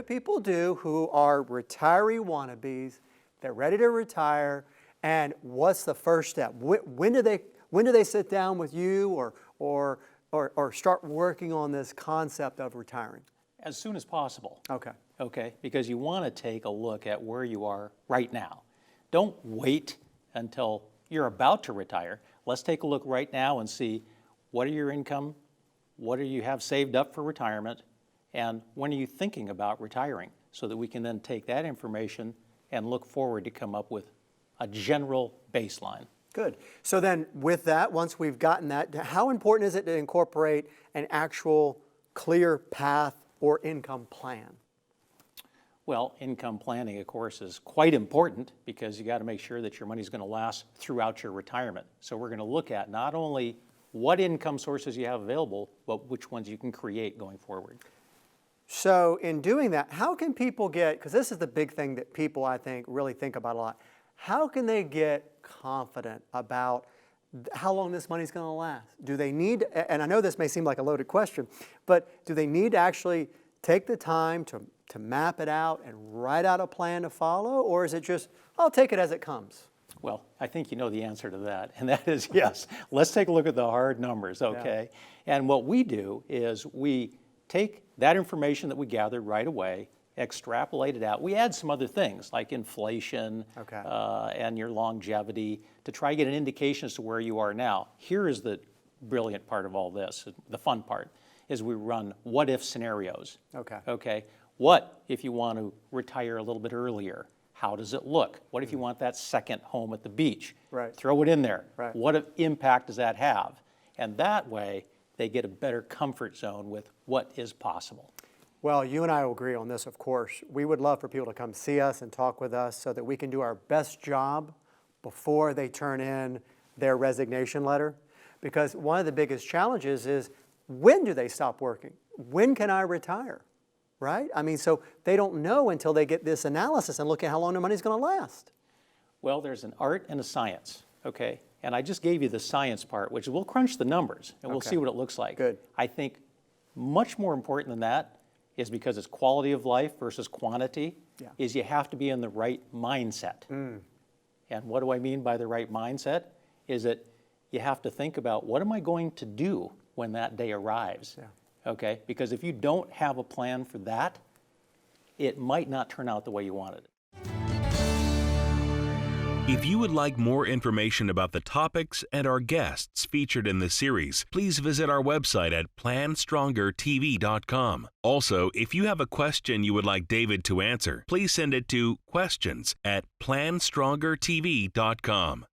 what people do who are retiree wannabes. They're ready to retire, and what's the first step? When do they sit down with you or start working on this concept of retiring? As soon as possible. Okay. Okay, because you want to take a look at where you are right now. Don't wait until you're about to retire. Let's take a look right now and see what are your income, what do you have saved up for retirement, and when are you thinking about retiring, so that we can then take that information and look forward to come up with a general baseline. Good. So then with that, once we've gotten that, how important is it to incorporate an actual clear path or income plan? Well, income planning, of course, is quite important because you got to make sure that your money is going to last throughout your retirement. So we're going to look at not only what income sources you have available, but which ones you can create going forward. So in doing that, how can people get, because this is the big thing that people, I think, really think about a lot, how can they get confident about how long this money is going to last? Do they need, and I know this may seem like a loaded question, but do they need to actually take the time to map it out and write out a plan to follow, or is it just, I'll take it as it comes? Well, I think you know the answer to that, and that is yes. Let's take a look at the hard numbers, okay? Yeah. And what we do is we take that information that we gathered right away, extrapolate it out. We add some other things like inflation and your longevity to try to get an indication as to where you are now. Here is the brilliant part of all this, the fun part, is we run what-if scenarios. Okay. What if you want to retire a little bit earlier? How does it look? What if you want that second home at the beach? Right. Throw it in there. Right. What impact does that have? And that way, they get a better comfort zone with what is possible. Well, you and I will agree on this, of course. We would love for people to come see us and talk with us so that we can do our best job before they turn in their resignation letter. Because one of the biggest challenges is, when do they stop working? When can I retire? Right? I mean, so they don't know until they get this analysis and look at how long their money's going to last. Well, there's an art and a science, okay? And I just gave you the science part, which we'll crunch the numbers and we'll see what it looks like. Good. I think much more important than that is, because it's quality of life versus quantity, is you have to be in the right mindset. And what do I mean by the right mindset? Is that you have to think about, what am I going to do when that day arrives? Okay, because if you don't have a plan for that, it might not turn out the way you wanted it. If you would like more information about the topics and our guests featured in this series, please visit our website at PlanStrongerTV.com. Also, if you have a question you would like David to answer, please send it to questions@PlanStrongerTV.com.